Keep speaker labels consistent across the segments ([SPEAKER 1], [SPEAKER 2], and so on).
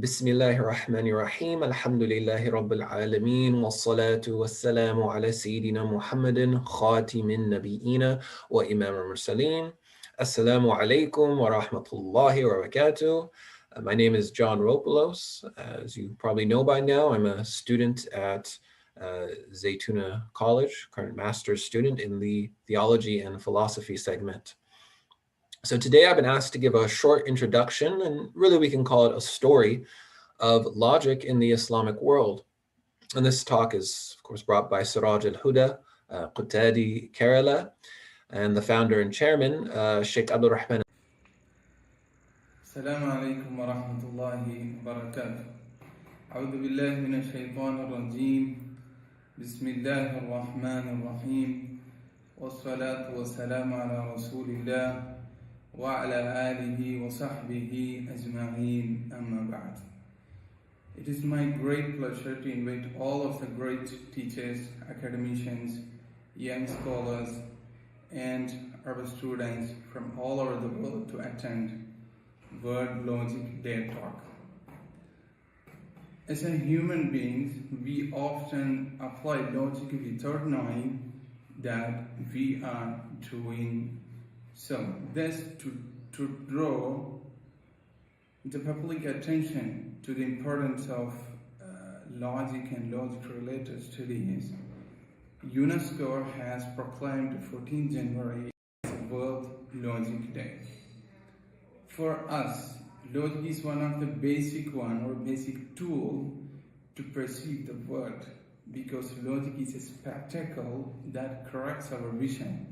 [SPEAKER 1] بسم الله الرحمن الرحيم الحمد لله رب العالمين والصلاة والسلام على سيدنا محمد خاتم النبيين وإمام المرسلين. Assalamu alaikum wa rahmatullahi wa barakatuh. My name is John Ropolos. As you probably know by now, I'm a student at Zaytuna College, current master's student in the theology and philosophy segment. So today I've been asked to give a short introduction, and really we can call it a story of logic in the Islamic world. And this talk is, of course, brought by SIRAJUL, Qutadi Kerala, and the founder and chairman, Sheikh Abdul Rahman.
[SPEAKER 2] السلام عليكم ورحمة الله وبركاته. أعوذ بالله من الشيطان الرجيم. بسم الله الرحمن الرحيم. والصلاة والسلام على رسول الله وعلى آله وصحبه أجمعين أما بعد. It is my great pleasure to invite all of the great teachers, academicians, young scholars, and our students from all over the world to attend Word Logic Day Talk. As a human beings, we often apply logic without knowing that we are doing so. Thus, to draw the public attention to the importance of logic and logic-related studies, UNESCO has proclaimed 14 January as World Logic Day. For us, logic is one of the basic tool to perceive the world, because logic is a spectacle that corrects our vision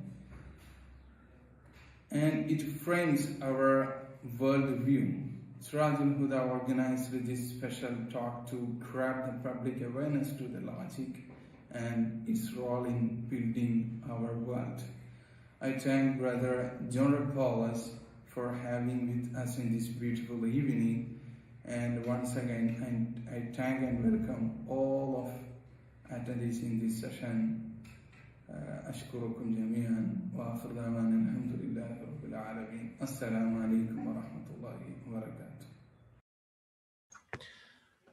[SPEAKER 2] and it frames our world view. SIRAJUL organized this special talk to grab the public awareness to the logic and its role in building our world. I thank Brother John Paulus for having with us in this beautiful evening, and once again I thank and welcome all of attendees in this session. أشكركم جميعا وآخر دعوانا الحمد لله رب العالمين. السلام عليكم ورحمة الله وبركاته.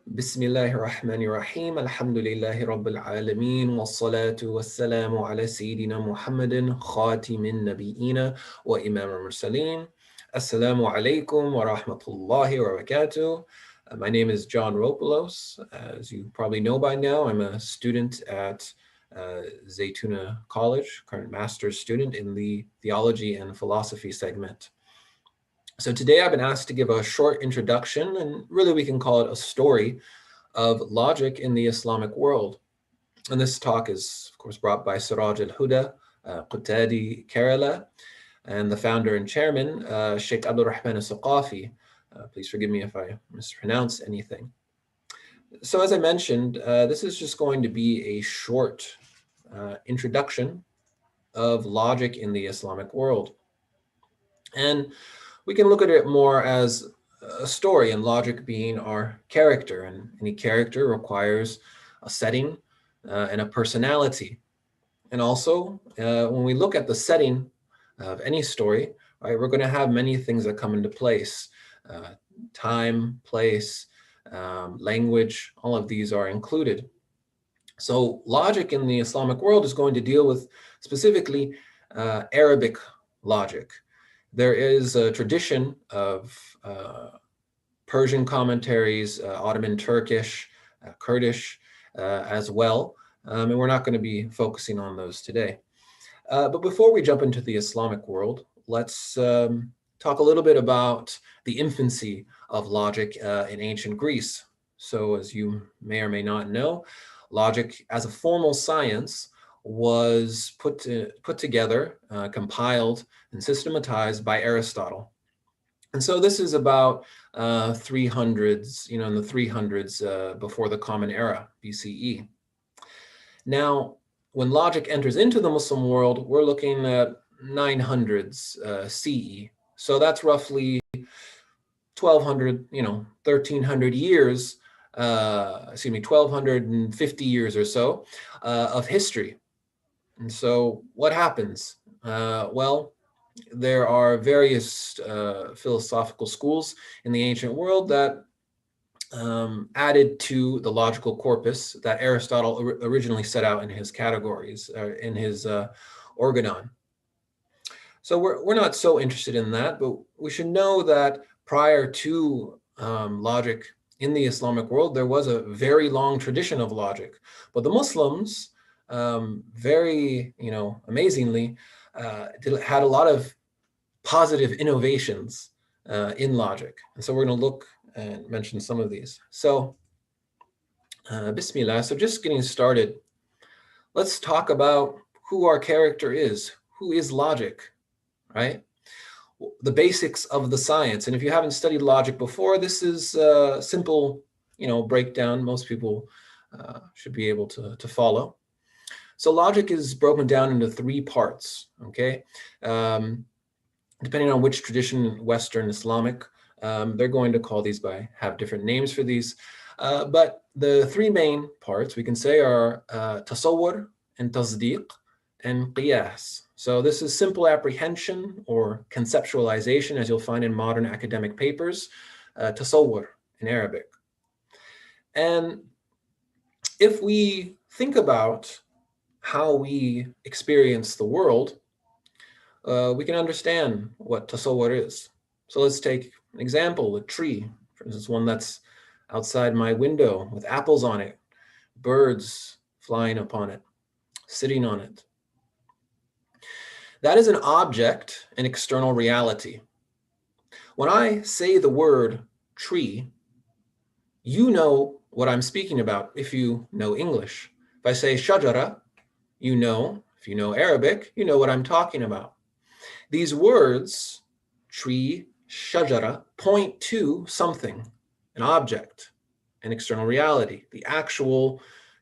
[SPEAKER 1] بسم الله الرحمن الرحيم الحمد لله رب العالمين والصلاة والسلام على سيدنا محمد خاتم النبيين وإمام المرسلين. Assalamu alaikum wa rahmatullahi wa barakatuh. My name is John Ropolos. As you probably know by now, I'm a student at Zaytuna College, current master's student in the theology and philosophy segment. So today I've been asked to give a short introduction, and really we can call it a story of logic in the Islamic world. And this talk is, of course, brought by SIRAJUL, Qutadi Kerala, and the founder and chairman, Sheikh Abdul Rahman. Please forgive me if I mispronounce anything. So as I mentioned, this is just going to be a short introduction of logic in the Islamic world. And we can look at it more as a story, and logic being our character, and any character requires a setting and a personality. And also, when we look at the setting of any story, right, we're going to have many things that come into place. Time, place, language, all of these are included. So logic in the Islamic world is going to deal with specifically Arabic logic. There is a tradition of Persian commentaries, Ottoman Turkish, Kurdish as well, and we're not going to be focusing on those today. But before we jump into the Islamic world, let's talk a little bit about the infancy of logic in ancient Greece. So as you may or may not know, logic as a formal science was put together, compiled, and systematized by Aristotle. And so this is about 300s, in the 300s before the Common Era, BCE. Now, when logic enters into the Muslim world, we're looking at 900s CE. So that's roughly 1200, 1300 years, 1250 years or so of history. And so what happens? Well, there are various philosophical schools in the ancient world that added to the logical corpus that Aristotle originally set out in his categories, in his organon. So we're not so interested in that, but we should know that prior to logic in the Islamic world, there was a very long tradition of logic. But the Muslims, very, amazingly, had a lot of positive innovations in logic. And so we're going to look and mention some of these. So, Bismillah. So just getting started, let's talk about who our character is. Who is logic, right? The basics of the science. And if you haven't studied logic before, this is a simple, breakdown. Most people should be able to follow. So logic is broken down into three parts, okay? Depending on which tradition, Western, Islamic, they're going to call these have different names for these. But the three main parts we can say are tasawwur and tasdiq and qiyas. So this is simple apprehension or conceptualization, as you'll find in modern academic papers, tasawwur in Arabic. And if we think about how we experience the world, we can understand what tasawwur is. So let's take an example, a tree, for instance, one that's outside my window with apples on it, birds flying upon it, sitting on it. That is an object, an external reality. When I say the word tree, you know what I'm speaking about if you know English. If I say shajara, if you know Arabic, you know what I'm talking about. These words, tree, shajara, point to something, an object, an external reality, the actual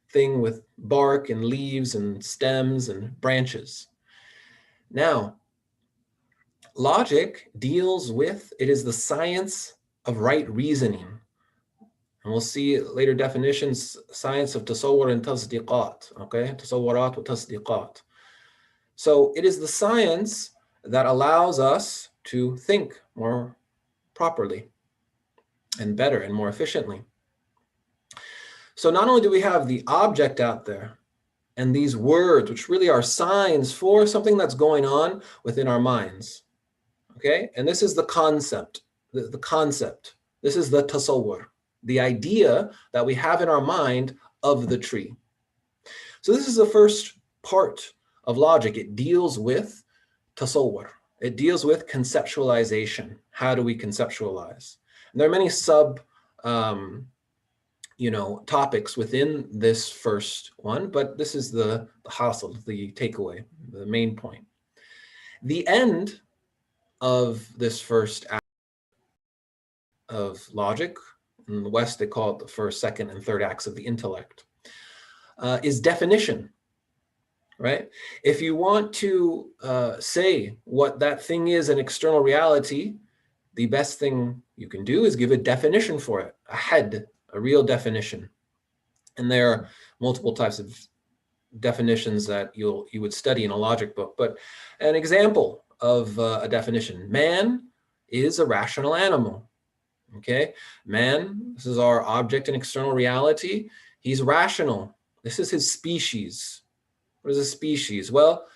[SPEAKER 1] thing with bark and leaves and stems and branches. Now, logic deals with, it is the science of right reasoning. And we'll see later definitions, science of tasawwur and tasdiqat, okay? Tasawwurat wa tasdiqat. So it is the science that allows us to think more properly and better and more efficiently. So not only do we have the object out there and these words, which really are signs for something that's going on within our minds, okay? And this is the concept, the concept. This is the tasawwur, the idea that we have in our mind of the tree. So this is the first part of logic. It deals with tasawwur. It deals with conceptualization. How do we conceptualize? And there are many topics within this first one, but this is the hasil, the takeaway, the main point. The end of this first act of logic, in the West they call it the first, second, and third acts of the intellect, is definition, right? If you want to say what that thing is, an external reality, the best thing you can do is give a definition for it, a had, a real definition. And there are multiple types of definitions that you would study in a logic book. But an example of a definition: man is a rational animal. Okay, man, this is our object and external reality. He's rational. This is his species. What is a species? Well,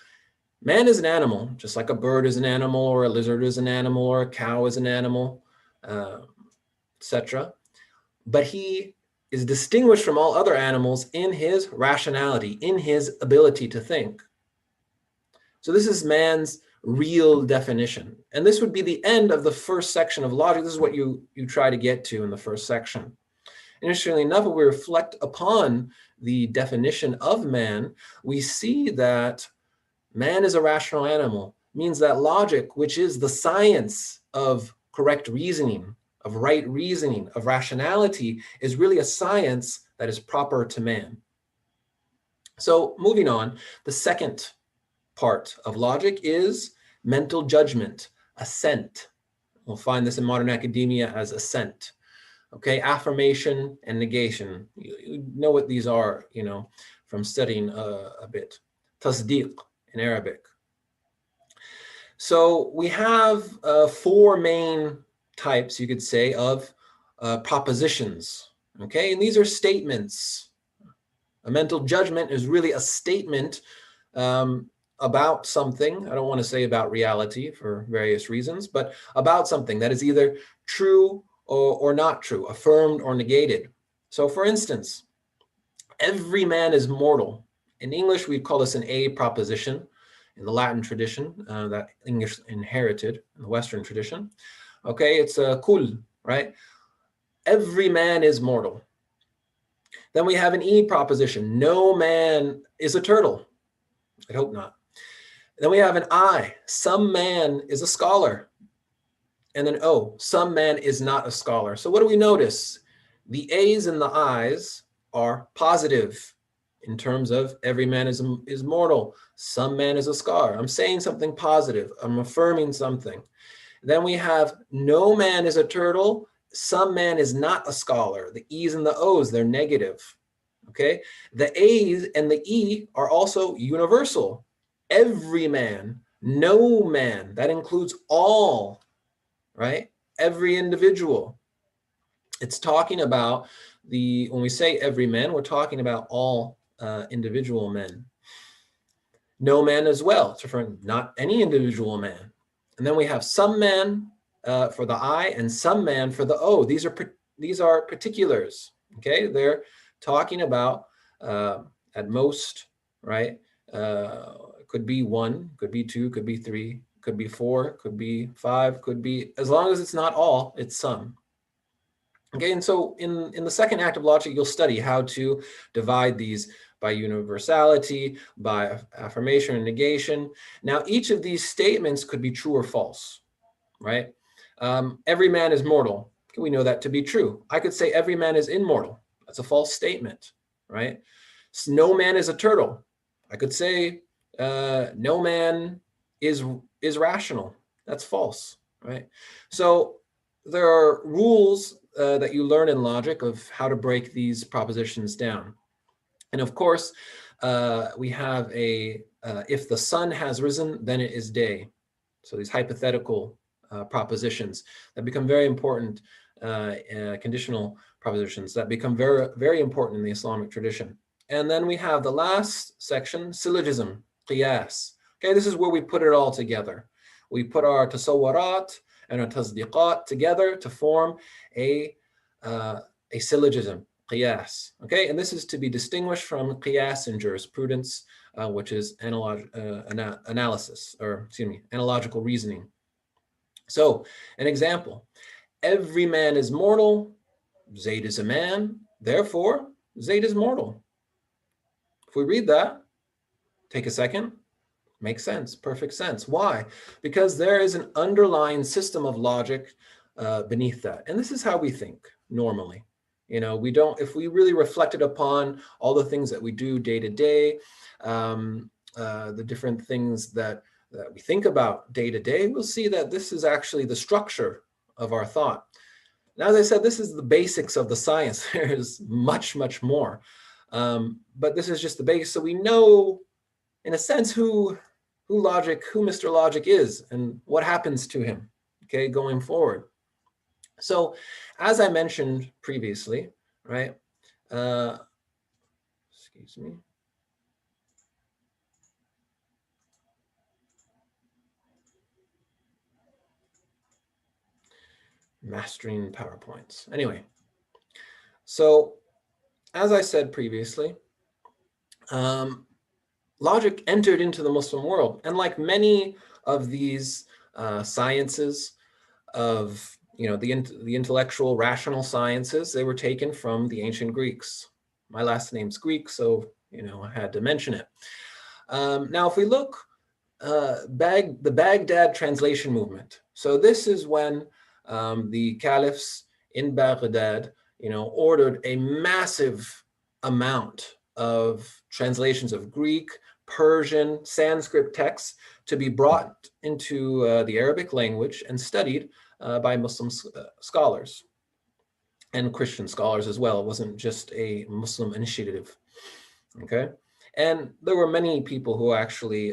[SPEAKER 1] man is an animal, just like a bird is an animal, or a lizard is an animal, or a cow is an animal, etc. But he is distinguished from all other animals in his rationality, in his ability to think. So this is man's real definition. And this would be the end of the first section of logic. This is what you try to get to in the first section. Interestingly enough, when we reflect upon the definition of man, we see that man is a rational animal, means that logic, which is the science of correct reasoning, of right reasoning, of rationality, is really a science that is proper to man. So moving on, the second part of logic is mental judgment, assent. We'll find this in modern academia as assent. Okay, affirmation and negation. You know what these are, from studying a bit. Tasdiq in Arabic. So we have four main types, you could say, of propositions. Okay, and these are statements. A mental judgment is really a statement about something. I don't want to say about reality for various reasons, but about something that is either true or not true, affirmed or negated. So, for instance, every man is mortal. In English, we call this an A proposition. In the Latin tradition, that English inherited in the Western tradition. Okay, it's a kul, right? Every man is mortal. Then we have an E proposition. No man is a turtle. I hope not. Then we have an I. Some man is a scholar. And then O. Some man is not a scholar. So what do we notice? The A's and the I's are positive in terms of every man is mortal. Some man is a scholar. I'm saying something positive. I'm affirming something. Then we have no man is a turtle. Some man is not a scholar. The E's and the O's, they're negative. Okay. The A's and the E are also universal. Every man, no man, that includes all, right? Every individual. It's talking about when we say every man, we're talking about all individual men. No man as well, it's referring not any individual man. And then we have some man for the I and some man for the O. These are particulars. Okay, they're talking about at most, right? Could be one, could be two, could be three, could be four, could be five, could be, as long as it's not all, it's some. Okay, and so in the second act of logic, you'll study how to divide these by universality, by affirmation and negation. Now, each of these statements could be true or false, right? Every man is mortal. We know that to be true. I could say every man is immortal. That's a false statement, right? So no man is a turtle. I could say no man is rational. That's false, right? So there are rules that you learn in logic of how to break these propositions down. And of course, we have if the sun has risen, then it is day. So these hypothetical propositions that become very important, conditional propositions that become very, very important in the Islamic tradition. And then we have the last section, syllogism, qiyas. Okay, this is where we put it all together. We put our tasawwarat and our tasdiqat together to form a syllogism, qiyas. Okay, and this is to be distinguished from qiyas in jurisprudence, which is analysis, or excuse me, analogical reasoning. So, an example: every man is mortal. Zayd is a man. Therefore, Zayd is mortal. If we read that, take a second. Makes sense, perfect sense. Why? Because there is an underlying system of logic beneath that. And this is how we think normally. You know, we don't, if we really reflected upon all the things that we do day to day, the different things that we think about day to day, we'll see that this is actually the structure of our thought. Now, as I said, this is the basics of the science. There's much, much more. But this is just the base. So we know, in a sense, who Mr. Logic is and what happens to him, okay, going forward. So, as I mentioned previously, right, excuse me. Mastering PowerPoints. Anyway, so as I said previously, logic entered into the Muslim world. And like many of these sciences of, you know, the intellectual, rational sciences, they were taken from the ancient Greeks. My last name's Greek, so, you know, I had to mention it. Now, if we look, the Baghdad translation movement. So this is when the caliphs in Baghdad, you know, ordered a massive amount of translations of Greek, Persian, Sanskrit texts to be brought into the Arabic language and studied by Muslim scholars and Christian scholars as well. It wasn't just a Muslim initiative, okay? And there were many people who actually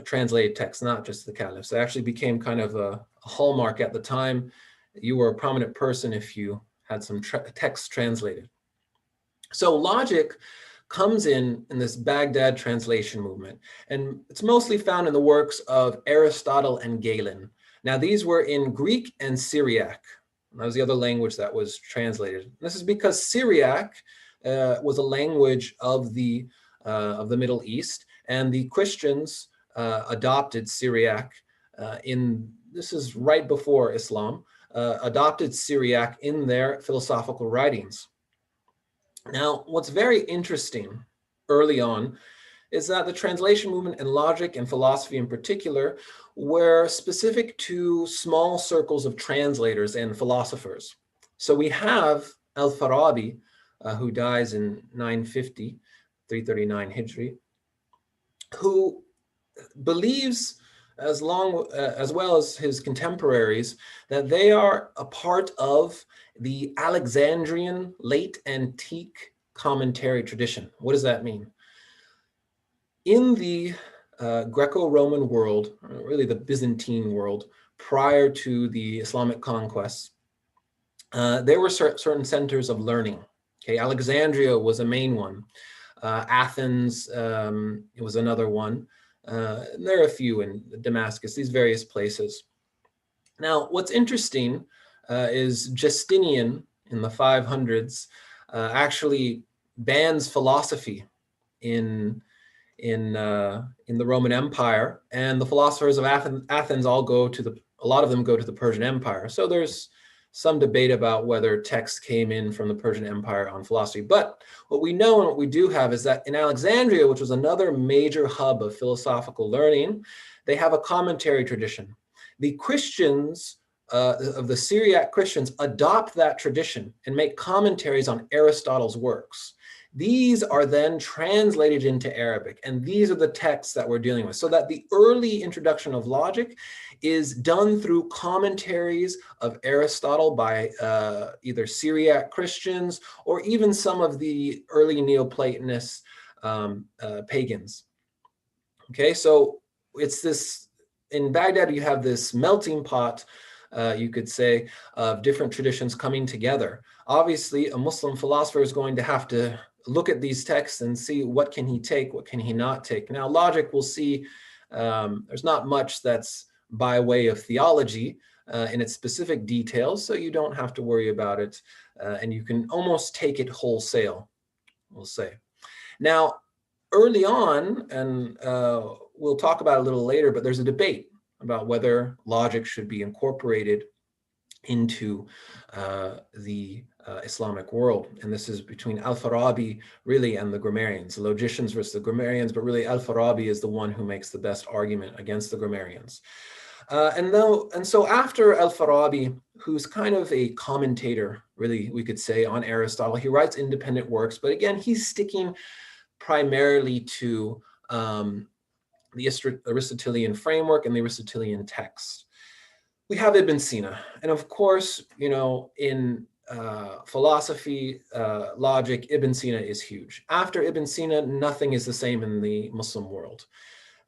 [SPEAKER 1] translated texts, not just the caliphs. It actually became kind of a hallmark at the time you were a prominent person if you had some text translated. So logic comes in this Baghdad translation movement, and it's mostly found in the works of Aristotle and Galen. Now, these were in Greek and Syriac. That was the other language that was translated. This is because Syriac was a language of the Middle East, and the Christians adopted Syriac this is right before Islam, adopted Syriac in their philosophical writings. Now, what's very interesting early on is that the translation movement and logic and philosophy in particular were specific to small circles of translators and philosophers. So we have Al-Farabi, who dies in 950, 339 Hijri, who believes, as well as his contemporaries, that they are a part of the Alexandrian late antique commentary tradition. What does that mean? In the Greco-Roman world, really the Byzantine world, prior to the Islamic conquests, there were certain centers of learning. Okay, Alexandria was a main one. Athens was another one. There are a few in Damascus, these various places. Now, what's interesting is Justinian in the 500s actually bans philosophy in the Roman Empire, and the philosophers of Athens all a lot of them go to the Persian Empire. So there's some debate about whether texts came in from the Persian Empire on philosophy. But what we know and what we do have is that in Alexandria, which was another major hub of philosophical learning, they have a commentary tradition. The Christians, of the Syriac Christians, adopt that tradition and make commentaries on Aristotle's works. These are then translated into Arabic, and these are the texts that we're dealing with. So that the early introduction of logic is done through commentaries of Aristotle by either Syriac Christians or even some of the early Neoplatonists, pagans. Okay, so it's this, in Baghdad, you have this melting pot, you could say, of different traditions coming together. Obviously, a Muslim philosopher is going to have to look at these texts and see what can he take, what can he not take. Now, logic, we'll see there's not much that's by way of theology in its specific details, so you don't have to worry about it, and you can almost take it wholesale, we'll say. Now, early on, and we'll talk about it a little later, but there's a debate about whether logic should be incorporated into the Islamic world. And this is between Al-Farabi, really, and the grammarians, the logicians versus the grammarians, but really Al-Farabi is the one who makes the best argument against the grammarians. And so after Al-Farabi, who's kind of a commentator, really, we could say, on Aristotle, he writes independent works, but again, he's sticking primarily to the Aristotelian framework and the Aristotelian text. We have Ibn Sina, and of course, in philosophy, logic, Ibn Sina is huge. After Ibn Sina, nothing is the same in the Muslim world.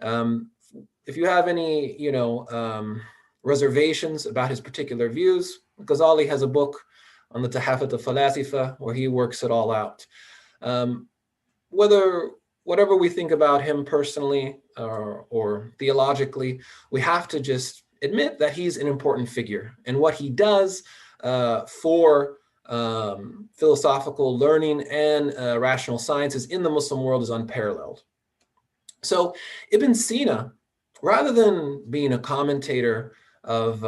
[SPEAKER 1] If you have any, reservations about his particular views, Ghazali has a book on the Tahafut al-Falasifa where he works it all out. Whatever we think about him personally or theologically, we have to just admit that he's an important figure, and what he does for philosophical learning and rational sciences in the Muslim world is unparalleled. So Ibn Sina, rather than being a commentator of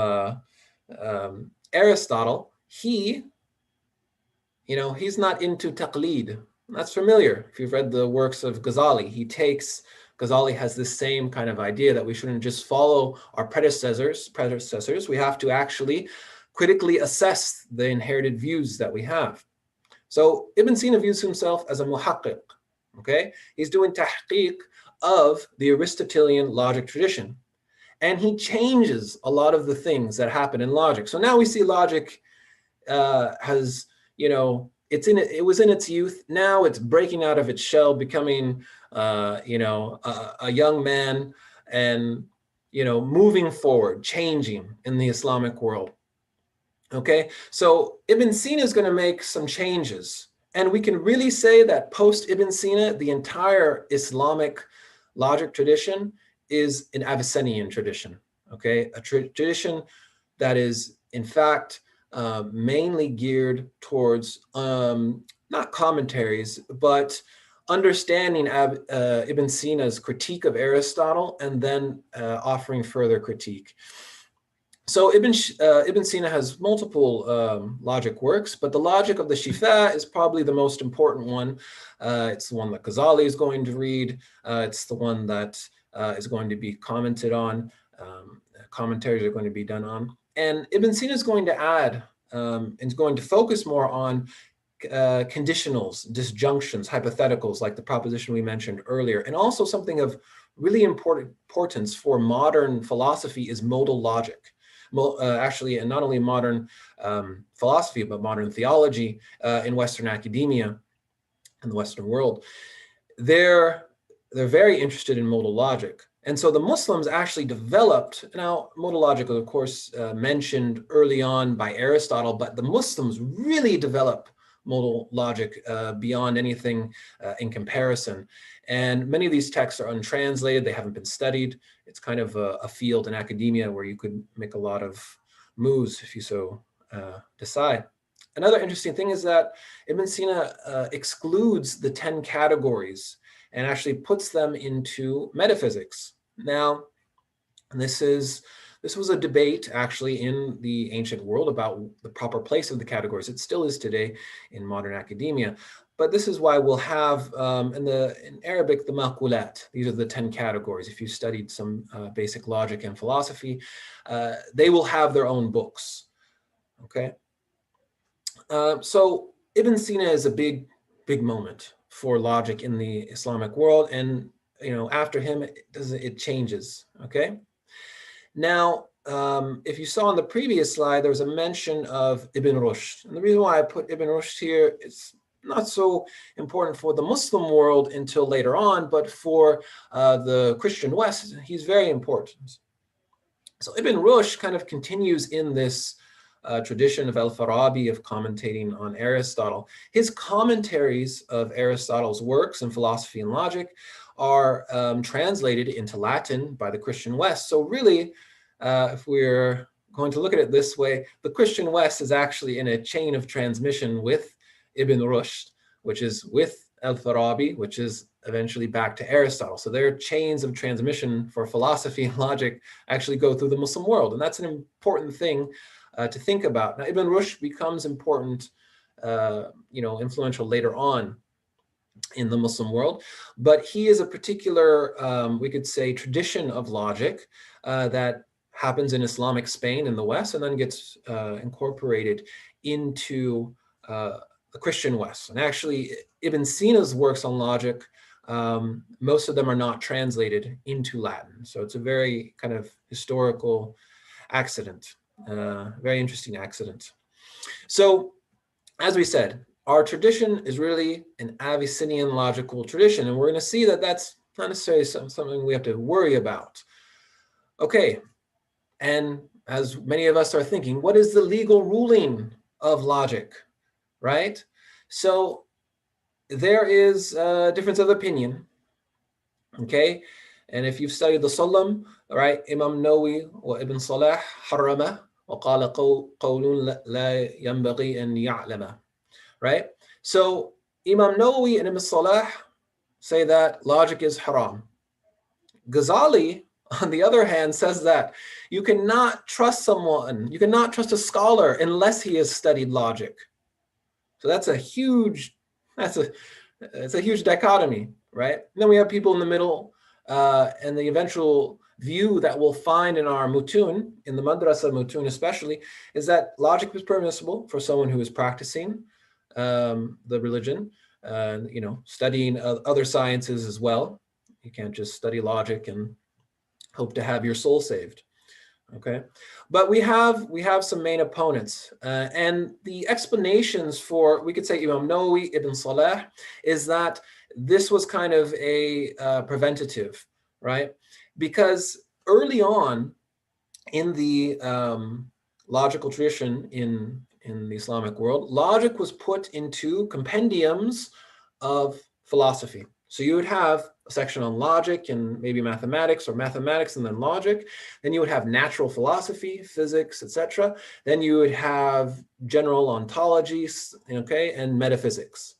[SPEAKER 1] Aristotle, he's not into taqlid. That's familiar. If you've read the works of Ghazali, Ghazali has this same kind of idea that we shouldn't just follow our predecessors. We have to actually critically assess the inherited views that we have. So Ibn Sina views himself as a muhaqqiq, okay? He's doing tahqiq of the Aristotelian logic tradition. And he changes a lot of the things that happen in logic. So now we see logic has, it was in its youth. Now it's breaking out of its shell, becoming, a young man and, moving forward, changing in the Islamic world. Okay, so Ibn Sina is going to make some changes. And we can really say that post Ibn Sina, the entire Islamic logic tradition is an Avicennian tradition. Okay, a tradition that is, in fact, mainly geared towards not commentaries, but understanding Ibn Sina's critique of Aristotle and then offering further critique. So Ibn Sina has multiple logic works, but the logic of the Shifa is probably the most important one. It's the one that Ghazali is going to read. It's the one that is going to be commented on. Commentaries are going to be done on. And Ibn Sina is going to add and is going to focus more on conditionals, disjunctions, hypotheticals, like the proposition we mentioned earlier. And also something of really importance for modern philosophy is modal logic. Actually, and not only modern philosophy, but modern theology in Western academia in the Western world, they're very interested in modal logic. And so the Muslims actually developed, now modal logic was of course mentioned early on by Aristotle, but the Muslims really develop modal logic beyond anything in comparison. And many of these texts are untranslated, they haven't been studied. It's kind of a field in academia where you could make a lot of moves if you so decide. Another interesting thing is that Ibn Sina excludes the 10 categories and actually puts them into metaphysics. Now, this was a debate actually in the ancient world about the proper place of the categories. It still is today in modern academia. But this is why we'll have in Arabic the maqulat. These are the 10 categories. If you studied some basic logic and philosophy, they will have their own books. Okay. So Ibn Sina is a big moment for logic in the Islamic world, and after him it changes. Okay. Now, if you saw on the previous slide, there was a mention of Ibn Rushd, and the reason why I put Ibn Rushd here, it's not so important for the Muslim world until later on, but for the Christian West, he's very important. So Ibn Rushd kind of continues in this tradition of Al-Farabi of commentating on Aristotle. His commentaries of Aristotle's works in philosophy and logic are translated into Latin by the Christian West. So really, if we're going to look at it this way, the Christian West is actually in a chain of transmission with Ibn Rushd, which is with Al-Farabi, which is eventually back to Aristotle. So their chains of transmission for philosophy and logic actually go through the Muslim world. And that's an important thing to think about. Now, Ibn Rushd becomes important, influential later on in the Muslim world, but he is a particular, we could say, tradition of logic that happens in Islamic Spain in the West and then gets incorporated into the Christian West. And actually, Ibn Sina's works on logic, most of them are not translated into Latin. So it's a very kind of historical accident, very interesting accident. So, as we said, our tradition is really an Avicennian logical tradition, and we're going to see that that's not necessarily something we have to worry about. Okay, and as many of us are thinking, what is the legal ruling of logic, right? So there is a difference of opinion, okay? And if you've studied the Sulam, right, Imam Nawawi wa Ibn Salah harrama wa qala qawlun la yanbaghi an ya'lama, right? So Imam Nawawi and Ibn Salah say that logic is haram. Ghazali, on the other hand, says that you cannot trust someone, you cannot trust a scholar unless he has studied logic. So that's a huge dichotomy, right? And then we have people in the middle, and the eventual view that we'll find in our mutun, in the madrasa mutun especially, is that logic is permissible for someone who is practicing the religion, studying other sciences as well. You can't just study logic and hope to have your soul saved. Okay, but we have some main opponents, and the explanations for, we could say, Imam Nawawi, Ibn Salah, is that this was kind of a preventative, right? Because early on in the logical tradition in the Islamic world, logic was put into compendiums of philosophy. So you would have a section on logic and maybe mathematics, or mathematics and then logic. Then you would have natural philosophy, physics, etc. Then you would have general ontology, okay, and metaphysics.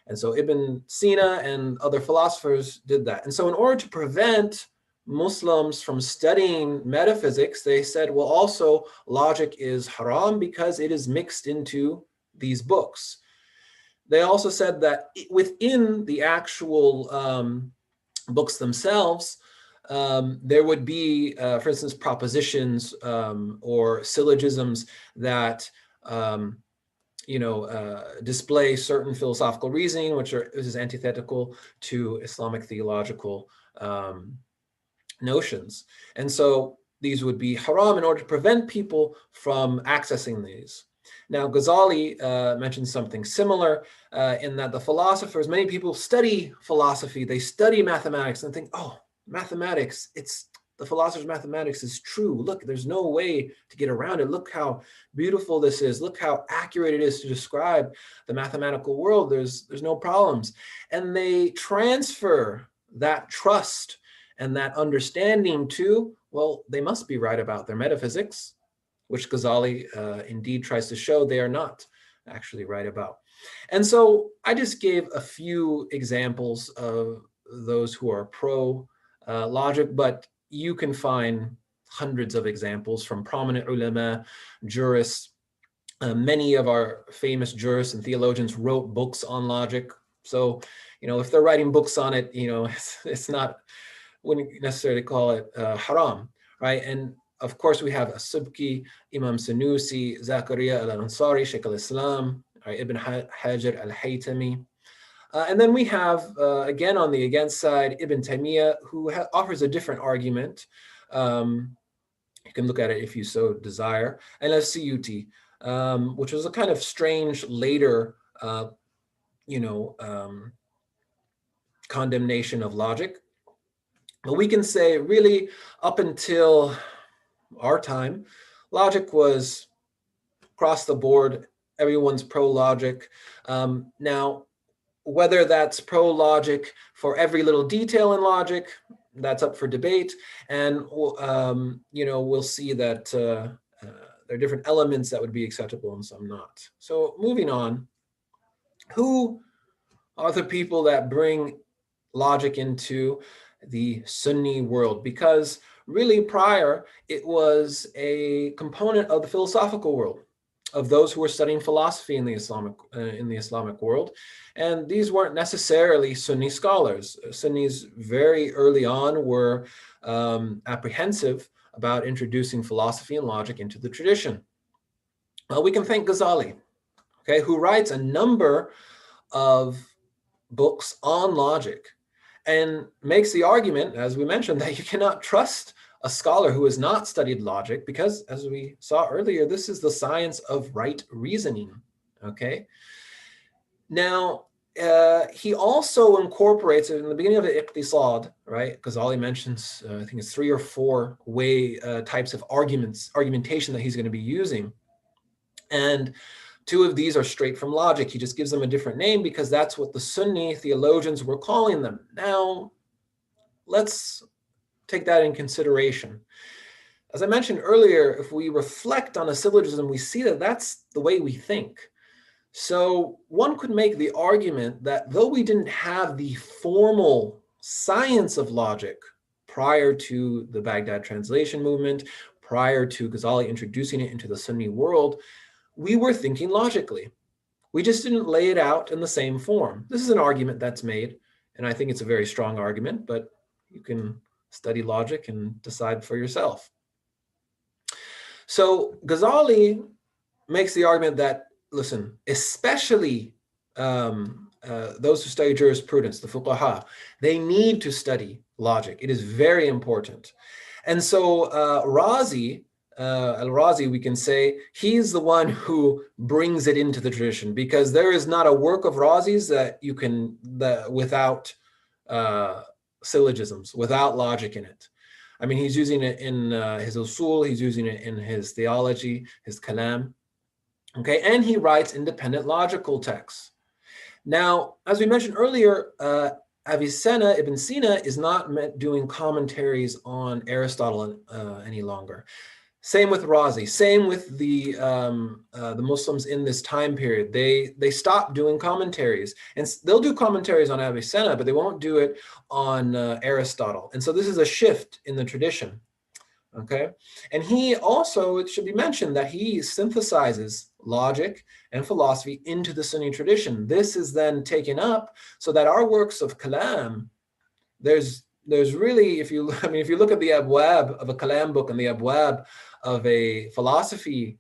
[SPEAKER 1] And so Ibn Sina and other philosophers did that. And so in order to prevent Muslims from studying metaphysics, they said, well, also logic is haram because it is mixed into these books. They also said that within the actual books themselves, there would be, for instance, propositions or syllogisms that display certain philosophical reasoning, which is antithetical to Islamic theological notions. And so these would be haram in order to prevent people from accessing these. Now, Ghazali mentions something similar in that the philosophers, many people study philosophy, they study mathematics and think, oh, mathematics, the philosopher's mathematics is true. Look, there's no way to get around it. Look how beautiful this is. Look how accurate it is to describe the mathematical world. There's no problems. And they transfer that trust and that understanding to, well, they must be right about their metaphysics, which Ghazali indeed tries to show they are not actually right about. And so I just gave a few examples of those who are pro logic, but you can find hundreds of examples from prominent ulama, jurists. Many of our famous jurists and theologians wrote books on logic. So, if they're writing books on it, it's not, wouldn't necessarily call it haram, right? And of course, we have As-Subki, Imam Sanusi, Zakaria al-Ansari, Sheikh al-Islam, Ibn Hajar al-Haytami. And then we have, again, on the against side, Ibn Taymiyyah, who offers a different argument. You can look at it if you so desire. And As-Suyuti, which was a kind of strange later, condemnation of logic. But we can say really up until our time, logic was across the board, everyone's pro-logic. Now, whether that's pro-logic for every little detail in logic, that's up for debate. And, we'll see that there are different elements that would be acceptable and some not. So moving on, who are the people that bring logic into the Sunni world? Because really prior, it was a component of the philosophical world, of those who were studying philosophy in the Islamic world. And these weren't necessarily Sunni scholars. Sunnis very early on were apprehensive about introducing philosophy and logic into the tradition. Well, we can thank Ghazali, okay, who writes a number of books on logic and makes the argument, as we mentioned, that you cannot trust a scholar who has not studied logic because, as we saw earlier, this is the science of right reasoning, okay? Now, he also incorporates in the beginning of the Iqtisad, right? Ghazali mentions, I think it's 3 or 4 types of argumentation that he's going to be using. And 2 of these are straight from logic. He just gives them a different name because that's what the Sunni theologians were calling them. Now, let's take that in consideration. As I mentioned earlier, if we reflect on a syllogism, we see that that's the way we think. So one could make the argument that though we didn't have the formal science of logic prior to the Baghdad translation movement, prior to Ghazali introducing it into the Sunni world, we were thinking logically. We just didn't lay it out in the same form. This is an argument that's made, and I think it's a very strong argument, but you can study logic and decide for yourself. So Ghazali makes the argument that, listen, especially those who study jurisprudence, the fuqaha, they need to study logic. It is very important. And so Razi, Al-Razi, we can say, he's the one who brings it into the tradition, because there is not a work of Razi's that you can, without syllogisms, without logic in it. I mean, he's using it in his usul, he's using it in his theology, his kalam. Okay, and he writes independent logical texts. Now, as we mentioned earlier, Avicenna, Ibn Sina, is not doing commentaries on Aristotle any longer. Same with Razi. Same with the Muslims in this time period. They stopped doing commentaries, and they'll do commentaries on Avicenna, but they won't do it on Aristotle. And so this is a shift in the tradition. Okay, and he also, it should be mentioned that he synthesizes logic and philosophy into the Sunni tradition. This is then taken up so that our works of kalam, there's really, if you look at the abwab of a kalam book and the abwab of a philosophy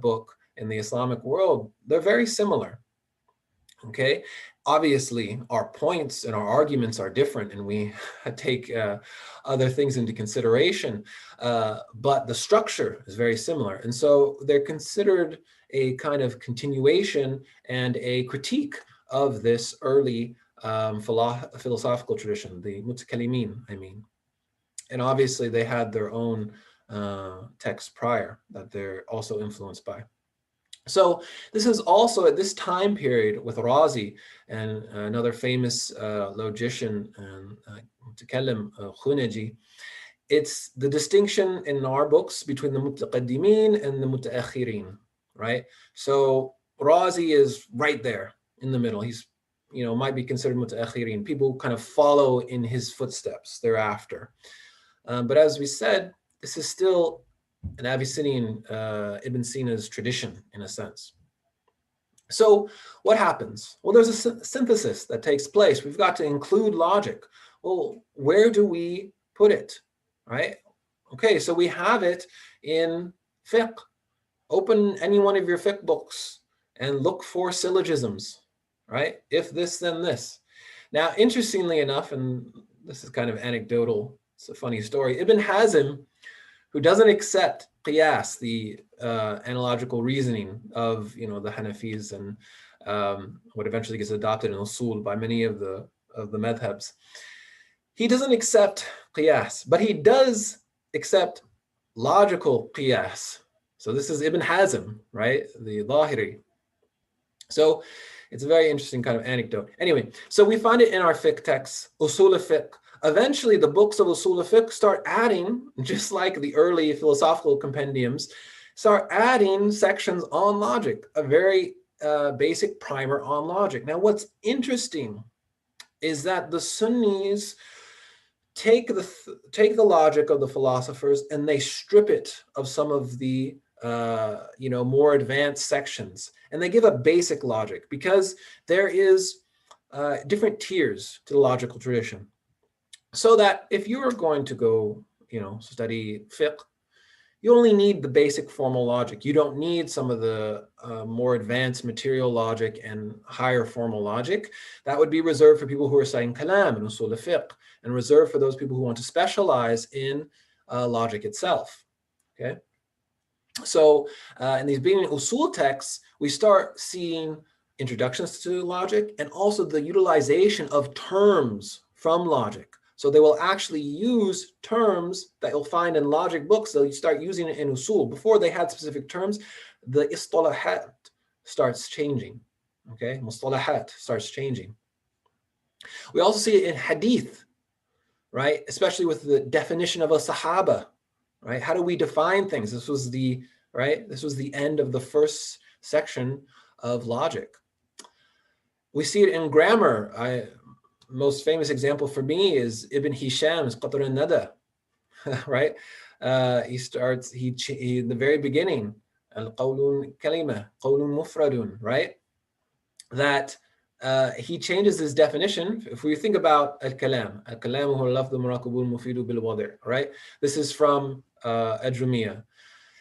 [SPEAKER 1] book in the Islamic world, they're very similar. Okay, obviously our points and our arguments are different, and we take other things into consideration, but the structure is very similar, and so they're considered a kind of continuation and a critique of this early philosophical tradition, the mutakallimin, I mean. And obviously they had their own texts prior that they're also influenced by. So this is also at this time period with Razi and another famous logician, Mutakallim Khunaji. It's the distinction in our books between the Mutaqaddimin and the Mutaakhirin, right? So Razi is right there in the middle. He's, might be considered Mutaakhirin. People kind of follow in his footsteps thereafter. But as we said, this is still an Abyssinian Ibn Sina's tradition in a sense. So what happens? Well, there's a synthesis that takes place. We've got to include logic. Well, where do we put it, right? Okay, so we have it in fiqh. Open any one of your fiqh books and look for syllogisms, right? If this, then this. Now, interestingly enough, and this is kind of anecdotal, it's a funny story, Ibn Hazm, who doesn't accept qiyas, the analogical reasoning of the Hanafis and what eventually gets adopted in usul by many of the madhabs. He doesn't accept qiyas, but he does accept logical qiyas. So this is Ibn Hazm, right? The Zahiri. So it's a very interesting kind of anecdote. Anyway, so we find it in our fiqh texts, usul al-fiqh. Eventually, the books of usul al-fiqh start adding, just like the early philosophical compendiums, start adding sections on logic, a very basic primer on logic. Now, what's interesting is that the Sunnis take the logic of the philosophers and they strip it of some of the more advanced sections, and they give a basic logic because there is different tiers to the logical tradition. So that if you are going to go, study fiqh, you only need the basic formal logic. You don't need some of the more advanced material logic and higher formal logic. That would be reserved for people who are studying kalam and usul al-fiqh, and reserved for those people who want to specialize in logic itself. Okay. So in these beginning usul texts, we start seeing introductions to logic and also the utilization of terms from logic. So they will actually use terms that you'll find in logic books. They'll start using it in usul. Before they had specific terms, the istalahat starts changing. Okay, mustalahat starts changing. We also see it in hadith, right? Especially with the definition of a sahaba, right? How do we define things? This was the end of the first section of logic. We see it in grammar. Most famous example for me is Ibn Hisham's Qatr al-Nada, right? He in the very beginning, al-qawlun kalima, qawlun mufradun, right? That he changes his definition. If we think about al-kalam huwa al-lafdhu al-murakkabu al-mufidu bil-wadi', right? This is from Ajrumiyah.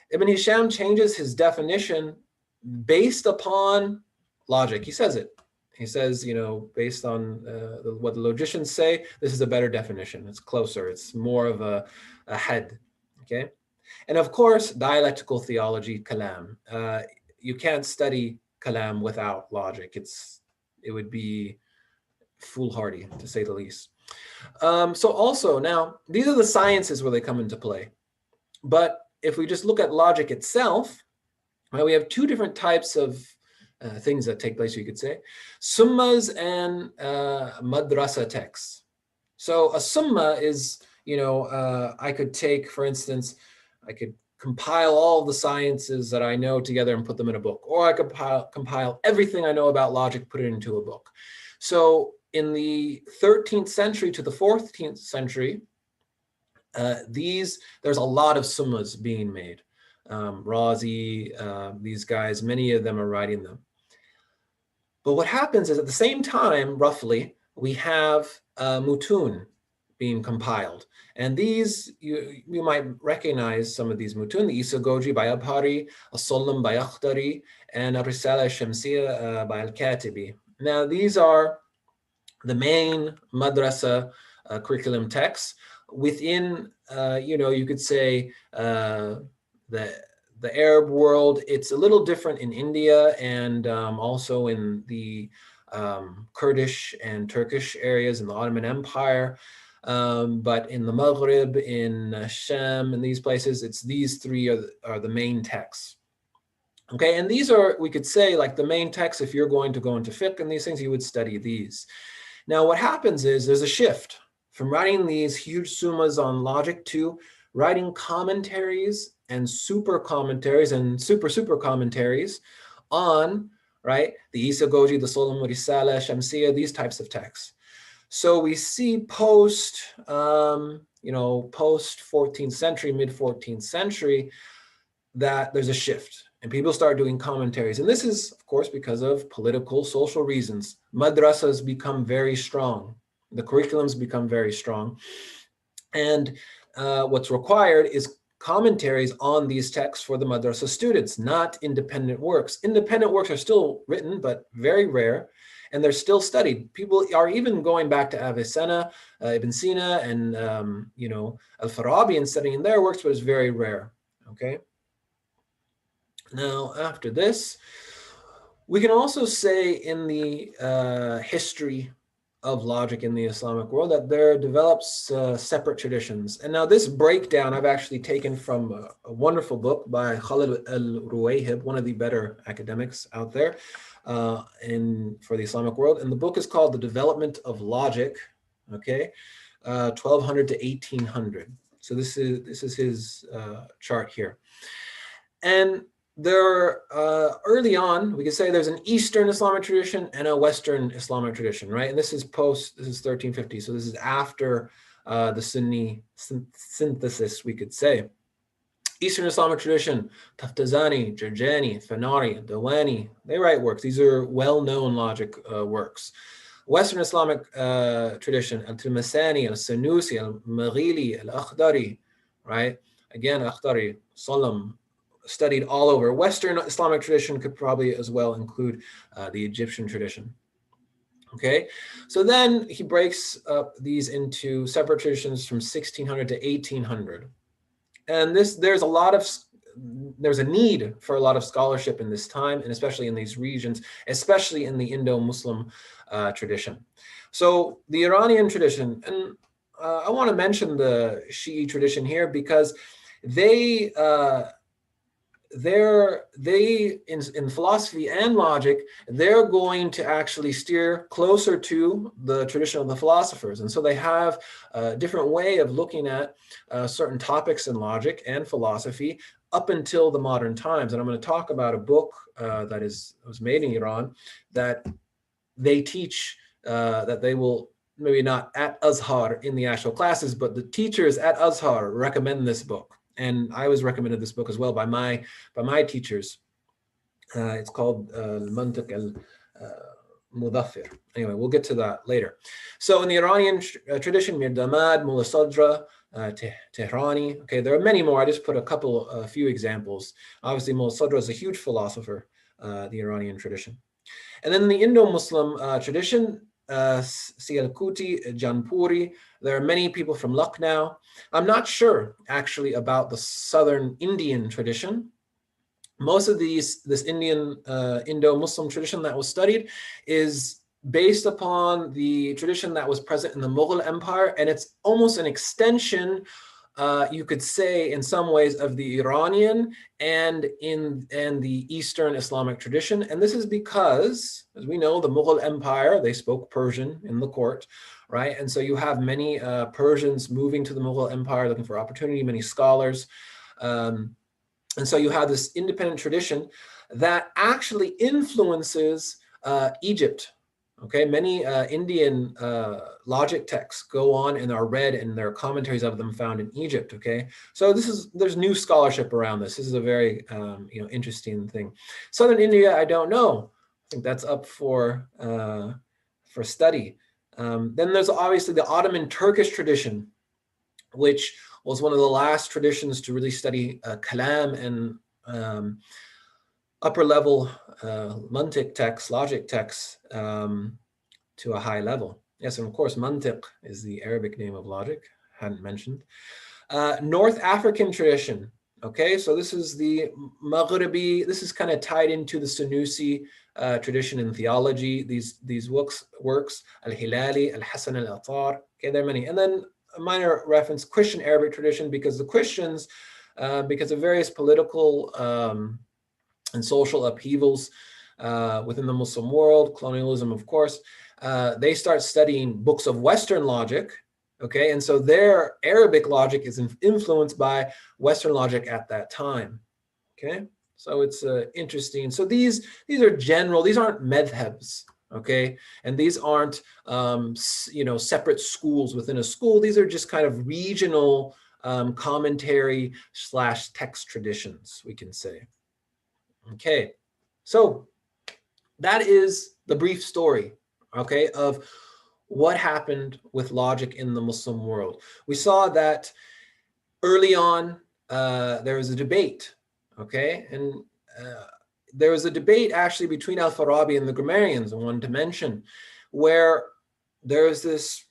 [SPEAKER 1] Ibn Hisham changes his definition based upon logic. He says it. He says, based on what the logicians say, this is a better definition. It's closer. It's more of a head. Okay. And of course, dialectical theology, kalam. You can't study kalam without logic. It would be foolhardy, to say the least. So also now, these are the sciences where they come into play. But if we just look at logic itself, right, we have two different types of things that take place, you could say. Summas and madrasa texts. So a summa is, I could take, for instance, I could compile all the sciences that I know together and put them in a book, or I could compile everything I know about logic, put it into a book. So in the 13th century to the 14th century, there's a lot of summas being made. Razi, these guys, many of them are writing them. But what happens is at the same time, roughly, we have mutun being compiled. And these, you might recognize some of these mutun, the Isagoji by Abhari, As-Sulam by Akhtari, and Ar-Risala Shamsiyya by Al-Katibi. Now, these are the main madrasa curriculum texts. Within, you could say the Arab world, it's a little different in India and also in the Kurdish and Turkish areas in the Ottoman Empire. But in the Maghrib, in Sham, in these places, it's these three are the main texts. Okay, and these are, we could say, like the main texts. If you're going to go into fiqh and these things, you would study these. Now, what happens is there's a shift from writing these huge summas on logic to writing commentaries and super commentaries and super commentaries on, right, the Isagoji, the Sulam Risala, Shamsiyya, these types of texts. So we see post 14th century, mid 14th century, that there's a shift and people start doing commentaries. And this is, of course, because of political, social reasons. Madrasas become very strong. The curriculums become very strong. And what's required is commentaries on these texts for the madrasa students, not independent works. Independent works are still written, but very rare, and they're still studied. People are even going back to Avicenna, Ibn Sina, and Al-Farabi and studying their works, but it's very rare. Okay. Now, after this, we can also say in the history of logic in the Islamic world that there develops separate traditions. And now this breakdown I've actually taken from a wonderful book by Khalid al-Ruwayhib, one of the better academics out there for the Islamic world. And the book is called The Development of Logic, okay, 1200 to 1800. So this is his chart here. And there, early on, we could say there's an Eastern Islamic tradition and a Western Islamic tradition, right? And this is 1350. So this is after the Sunni synthesis, we could say. Eastern Islamic tradition, Taftazani, Jurjani, Fanari, Dawani, they write works. These are well-known logic works. Western Islamic tradition, Al-Tilmasani, Al-Sanusi, Al-Maghili, Al-Akhdari, right? Again, Akhdari, Salam, studied all over. Western Islamic tradition could probably as well include the Egyptian tradition. Okay, so then he breaks up these into separate traditions from 1600 to 1800. And there's a need for a lot of scholarship in this time, and especially in these regions, especially in the Indo-Muslim tradition. So the Iranian tradition, and I want to mention the Shi'i tradition here because they in philosophy and logic, they're going to actually steer closer to the tradition of the philosophers. And so they have a different way of looking at certain topics in logic and philosophy up until the modern times. And I'm going to talk about a book that was made in Iran that they teach that they will, maybe not at Azhar in the actual classes, but the teachers at Azhar recommend this book. And I was recommended this book as well by my teachers. It's called Al-Mantiq al-Mudaffir. Anyway, we'll get to that later. So in the Iranian tradition, Mir Damad, Mullah Sadra, Tehrani. Okay, there are many more. I just put a few examples. Obviously, Mullah Sadra is a huge philosopher, the Iranian tradition. And then the Indo-Muslim tradition, Sialkuti, Janpuri. There are many people from Lucknow. I'm not sure actually about the southern Indian tradition. Most of this Indian Indo-Muslim tradition that was studied is based upon the tradition that was present in the Mughal Empire, and it's almost an extension, you could say, in some ways, of the Iranian and the Eastern Islamic tradition. And this is because, as we know, the Mughal Empire, they spoke Persian in the court, right? And so you have many Persians moving to the Mughal Empire looking for opportunity, many scholars. And so you have this independent tradition that actually influences Egypt. Okay, many Indian logic texts go on and are read, and there are commentaries of them found in Egypt. Okay, so there's new scholarship around this. This is a very interesting thing. Southern India, I don't know. I think that's up for study. Then there's obviously the Ottoman Turkish tradition, which was one of the last traditions to really study kalam and upper level mantiq texts, logic texts, to a high level. Yes, and of course, mantiq is the Arabic name of logic, hadn't mentioned. North African tradition. Okay, so this is the Maghribi. This is kind of tied into the Sunusi tradition in theology. These works, Al-Hilali, Al-Hasan al-Attar. Okay, there are many. And then a minor reference, Christian Arabic tradition, because the Christians, because of various political and social upheavals within the Muslim world, colonialism, of course, they start studying books of Western logic. Okay, and so their Arabic logic is influenced by Western logic at that time. Okay, so it's interesting. So these are general. These aren't madhabs. Okay, and these aren't separate schools within a school. These are just kind of regional commentary / text traditions, we can say. Okay, so that is the brief story, okay, of what happened with logic in the Muslim world. We saw that early on there was a debate, okay, and there was a debate actually between Al-Farabi and the grammarians, I wanted to mention, where there is this,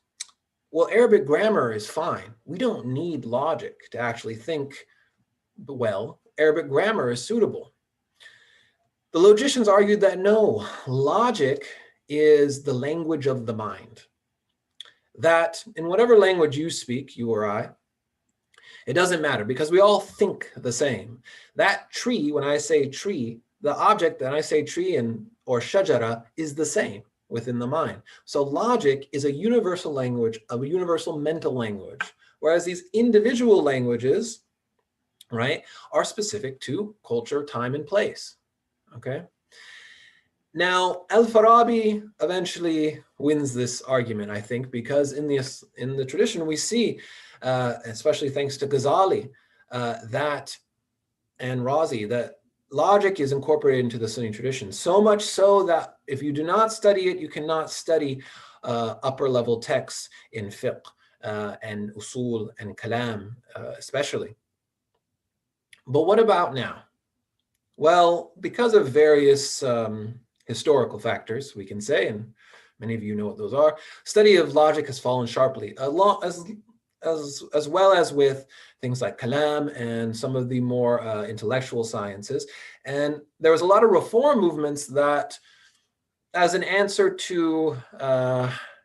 [SPEAKER 1] well, Arabic grammar is fine. We don't need logic to actually think well. Arabic grammar is suitable. The logicians argued that no, logic is the language of the mind. That in whatever language you speak, you or I, it doesn't matter because we all think the same. That tree, when I say tree, the object that I say tree or shajara is the same within the mind. So logic is a universal language, a universal mental language, whereas these individual languages, right, are specific to culture, time, and place. Okay. Now, Al-Farabi eventually wins this argument, I think, because in the tradition we see, especially thanks to Ghazali, that and Razi, that logic is incorporated into the Sunni tradition. So much so that if you do not study it, you cannot study upper level texts in fiqh and usul and kalam, especially. But what about now? Well, because of various historical factors, we can say, and many of you know what those are, study of logic has fallen sharply, as well as with things like kalam and some of the more intellectual sciences. And there was a lot of reform movements that, as an answer to,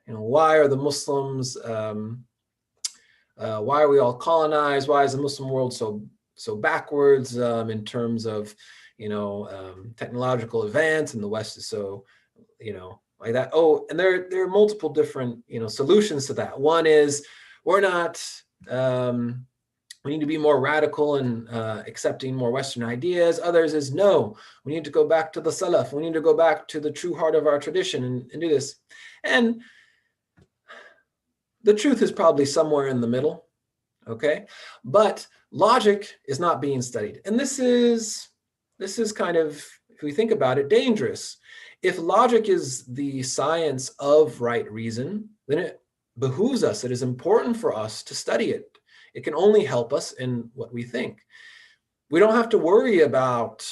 [SPEAKER 1] why are the Muslims, why are we all colonized? Why is the Muslim world so backwards in terms of technological advance, and the West is so, like that. Oh, and there are multiple different, solutions to that. One is we're not, we need to be more radical and accepting more Western ideas. Others is no, we need to go back to the Salaf. We need to go back to the true heart of our tradition and do this. And the truth is probably somewhere in the middle, okay? But logic is not being studied. And this is kind of, if we think about it, dangerous. If logic is the science of right reason, then it behooves us, it is important for us to study it. It can only help us in what we think. We don't have to worry about,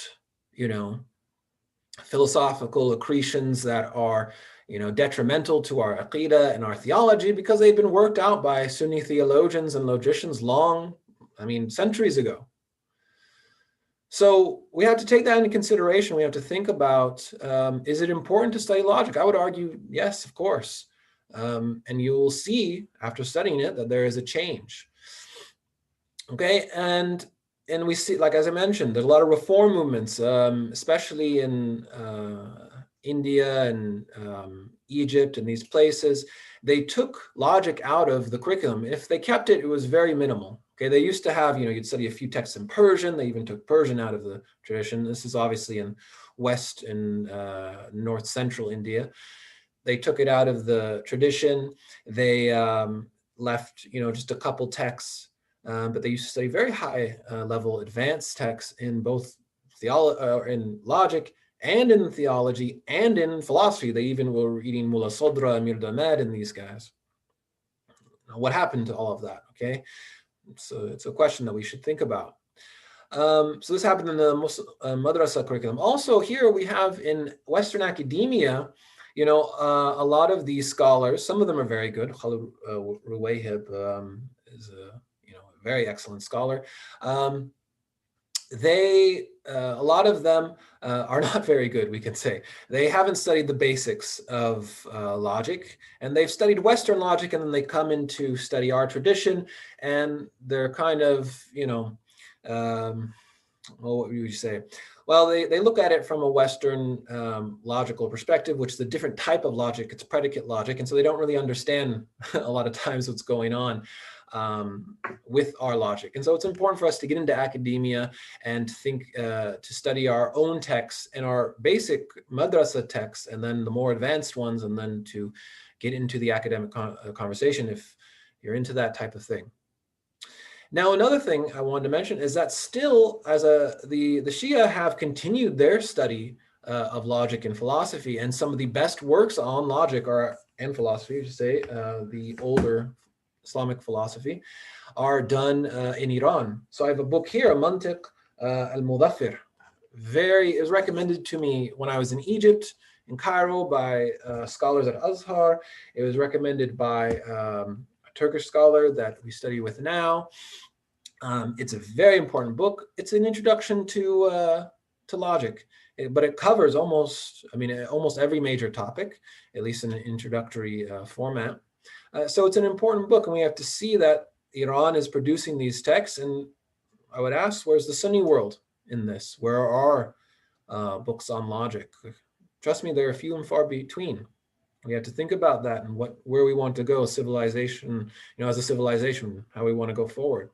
[SPEAKER 1] philosophical accretions that are, detrimental to our aqidah and our theology, because they've been worked out by Sunni theologians and logicians centuries ago. So we have to take that into consideration. We have to think about, is it important to study logic? I would argue, yes, of course. And you will see after studying it that there is a change. Okay, and we see, like as I mentioned, there's a lot of reform movements, especially in India and Egypt and these places. They took logic out of the curriculum. If they kept it, it was very minimal. Okay, they used to have, you'd study a few texts in Persian. They even took Persian out of the tradition. This is obviously in West and North Central India. They took it out of the tradition. They left, just a couple texts, but they used to study very high level advanced texts in both in logic and in theology and in philosophy. They even were reading Mullah Sodra, Amir Damed, and these guys. What happened to all of that? Okay, so it's a question that we should think about. So this happened in the madrasa curriculum. Also, here we have in Western academia, a lot of these scholars. Some of them are very good. Khalid Ruwayhib is a very excellent scholar. A lot of them are not very good, we can say. They haven't studied the basics of logic, and they've studied Western logic, and then they come in to study our tradition, and they're kind of, what would you say? Well, they look at it from a Western logical perspective, which is a different type of logic. It's predicate logic, and so they don't really understand a lot of times what's going on with our logic. And so it's important for us to get into academia and think to study our own texts and our basic madrasa texts, and then the more advanced ones, and then to get into the academic conversation if you're into that type of thing. Now, another thing I wanted to mention is that still, the Shia have continued their study of logic and philosophy, and some of the best works on logic and philosophy, I should say, the older Islamic philosophy, are done in Iran. So I have a book here, Mantiq al-Mudaffir. It was recommended to me when I was in Egypt, in Cairo, by scholars at Azhar. It was recommended by a Turkish scholar that we study with now. It's a very important book. It's an introduction to logic, but it covers almost every major topic, at least in an introductory format. So it's an important book, and we have to see that Iran is producing these texts. And I would ask, where's the Sunni world in this? Where are books on logic? Trust me, they're few and far between. We have to think about that and where we want to go, civilization, as a civilization, how we want to go forward.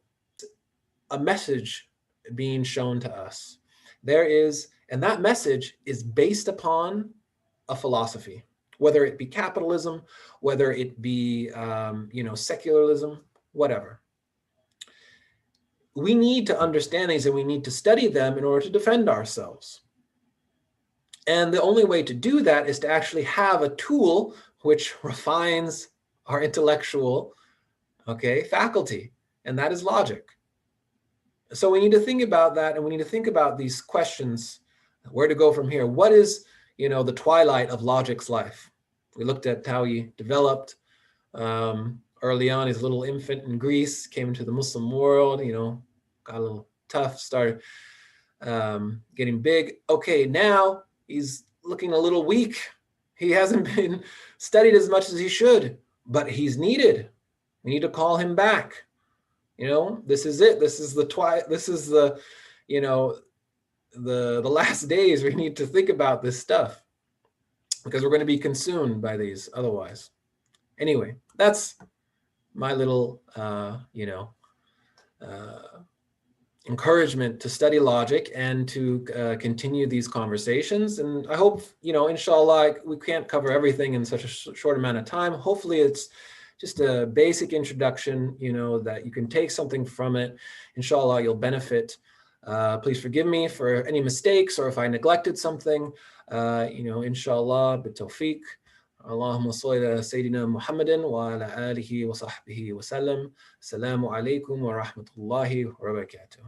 [SPEAKER 1] A message being shown to us. And that message is based upon a philosophy, whether it be capitalism, whether it be secularism, whatever. We need to understand these, and we need to study them in order to defend ourselves. And the only way to do that is to actually have a tool which refines our intellectual, faculty, and that is logic. So we need to think about that, and we need to think about these questions, where to go from here. What is, the twilight of logic's life? We looked at how he developed early on. His little infant in Greece, came into the Muslim world, got a little tough, started getting big. Okay, now he's looking a little weak. He hasn't been studied as much as he should, but he's needed. We need to call him back. This is it. This is the the last days. We need to think about this stuff, because we're going to be consumed by these otherwise. Anyway, that's my little, encouragement to study logic and to continue these conversations. And I hope, inshallah, we can't cover everything in such a short amount of time. Hopefully it's just a basic introduction, that you can take something from it. Inshallah, you'll benefit. Please forgive me for any mistakes or if I neglected something. Inshallah, bitawfiq. Allahumma salli ala Sayyidina Muhammadin wa ala alihi wa sahbihi wa sallam. Assalamu alaikum wa rahmatullahi wa barakatuh.